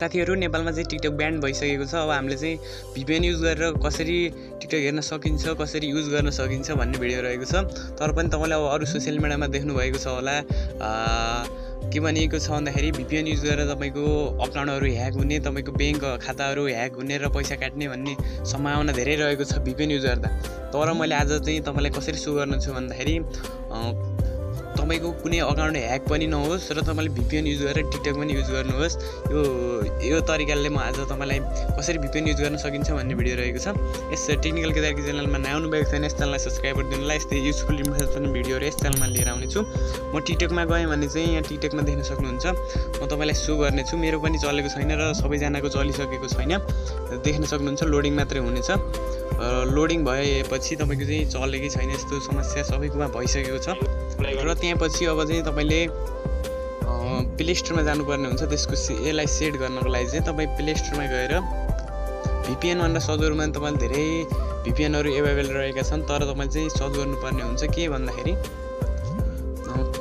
साथीहरु नेपालमा चाहिँ टिकटक ब्यान्ड भइसकेको छ। अब हामीले चाहिँ VPN युज गरेर कसरी टिकटक हेर्न सकिन्छ, कसरी युज गर्न सकिन्छ भन्ने भिडियो रहेको छ। तर पनि तपाईले अब अरु सोशल मिडियामा देख्नु भएको छ होला के भनिएको छ भन्दाखेरि VPN युज गरेर तपाईको अकाउन्टहरु ह्याक हुने, तपाईको बैंक खाताहरु ह्याक हुने र पैसा काट्ने भन्ने सम्भावना धेरै रहेको छ VPN युज गर्दा। तर मैले आज चाहिँ तपाईलाई कसरी सो गर्न छु भन्दाखेरि तपाईको कुनै अकाउन्ट ह्याक पनि नहोस् र तपाईले VPN युज गरेर टिकटक पनि युज गर्नुहोस्। यो तरिकाले म आज तपाईलाई कसरी VPN युज गर्न सकिन्छ भन्ने भिडियो रहेको छ। यस टेक्निकल केदारकी च्यानलमा नआउनु भएको छैन यस च्यानललाई सब्स्क्राइब गरिदिनु होला। यस्तै युजफुल इन्फर्मेसन भिडियोहरु यस च्यानलमा लिएर आउने छु। म टिकटकमा गएँ भने चाहिँ यहाँ टिकटकमा देख्न सक्नुहुन्छ। म तपाईलाई सो गर्ने छु। मेरो पनि चलेको छैन र सबैजनाको चलिसकेको छैन। देख्न सक्नुहुन्छ लोडिङ मात्रै हुनेछ। लोडिङ भएपछि तपाईको चाहिँ चलेकै छैन यस्तो समस्या सबैकोमा भइसकेको छ। र त्यसपछि अब चाहिँ तपाईले प्ले स्टोरमा जानुपर्ने हुन्छ। त्यसको यसलाई सेट गर्नको लागि चाहिँ तपाई प्ले स्टोरमा गएर VPN भनेर सर्च गर्नुमा तपाईले धेरै VPNहरु अवेलेबल रहेका छन्। तर तपाईले चाहिँ सर्च गर्नुपर्ने हुन्छ के भन्दाखेरि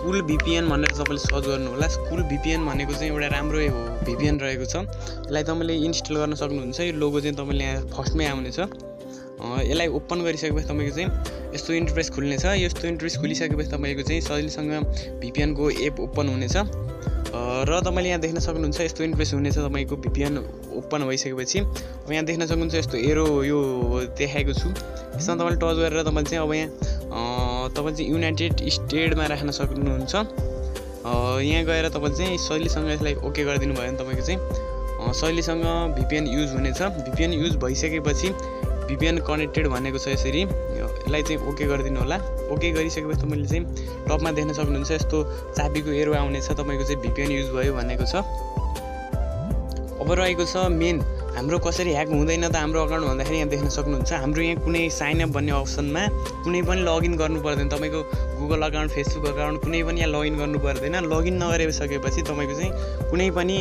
कुल VPN भनेर तपाईले सर्च गर्नु होला। कुल VPN भनेको चाहिँ एउटा राम्रो VPN रहेको छ। यसलाई तपाईले इन्स्टल गर्न सक्नुहुन्छ। यो लोगो चाहिँ तपाईले यहाँ फर्स्टमै आउनेछ। यसलाई ओपन गरिसकेपछि तपाईको चाहिँ यस्तो इन्टरफेस खुल्नेछ। यस्तो इन्टरफेस खुलिसकेपछि तपाईको चाहिँ सजिलोसँग VPN को एप ओपन हुनेछ र तपाईले यहाँ देख्न सक्नुहुन्छ यस्तो इन्टरफेस हुनेछ। तपाईको VPN ओपन भइसकेपछि अब यहाँ देख्न सक्नुहुन्छ यस्तो एरो यो देखाएको छु। यसमा तपाईले टच गरेर तपाईले चाहिँ अब यहाँ तपाईले चाहिँ युनाइटेड स्टेटमा राख्न सक्नुहुन्छ। यहाँ गएर तपाईले चाहिँ सजिलोसँग यसलाई ओके गरिदिनु भयो भने तपाईको चाहिँ सजिलोसँग VPN युज हुनेछ। VPN युज भइसकेपछि VPN कनेक्टेड भनेको छ। यसरी यसलाई चाहिँ ओके गरिदिनु होला। ओके गरिसकेपछि तपाईले चाहिँ टपमा देख्न सक्नुहुन्छ यस्तो चाबीको एरो आउनेछ। तपाईको चाहिँ VPN युज भयो भनेको छ। अब रहेको छ मेन हाम्रो कसरी ह्याक हुँदैन त हाम्रो अकाउन्ट भन्दाखेरि यहाँ देख्न सक्नुहुन्छ हाम्रो यहाँ कुनै साइन अप भन्ने अप्सनमा कुनै पनि लगइन गर्नु पर्दैन। तपाईको गुगल अकाउन्ट, फेसबुक अकाउन्ट कुनै पनि यहाँ लगइन गर्नु पर्दैन। लगइन नगरिसकेपछि तपाईको चाहिँ कुनै पनि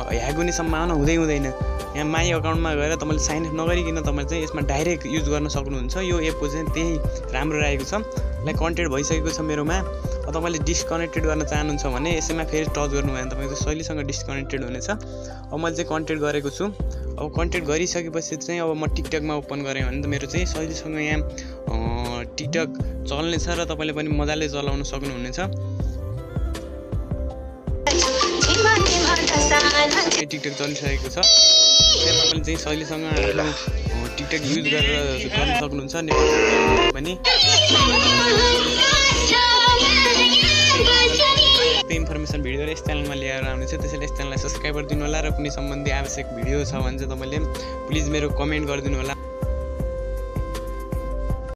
ह्याक हुने सम्भावना हुँदैन। यहाँ माई अकाउन्टमा गएर तपाईले साइन अप नगरिकन तपाईले चाहिँ यसमा डाइरेक्ट युज गर्न सक्नुहुन्छ। यो एपको चाहिँ त्यही राम्रो रहेको छ। यसलाई कनेक्टेड भइसकेको छ मेरोमा। अब तपाईले डिस्कनेक्टेड गर्न चाहनुहुन्छ भने यसैमा फेरि टच गर्नुभयो भने तपाईको सजिलोसँग डिस्कनेक्टेड हुनेछ। अब मैले चाहिँ कनेक्टेड गरेको छु। अब कनेक्टेड गरिसकेपछि चाहिँ अब म टिकटकमा ओपन गरेँ भने त मेरो चाहिँ सजिलोसँग यहाँ टिकटक चल्नेछ र तपाईले पनि मजाले चलाउन सक्नुहुनेछ। टिकटक चलिसकेको छ। तपाईले चाहिँ सजिलोसँग टिकटक युज गरेर गर्न सक्नुहुन्छ। पनि इन्फर्मेसन भिडियो यस च्यानलमा लिएर आउने छु। त्यसैले यस च्यानललाई सब्स्क्राइब गरिदिनु होला र कुनै सम्बन्धी आवश्यक भिडियो छ भने चाहिँ तपाईले प्लिज मेरो कमेन्ट गरिदिनु होला।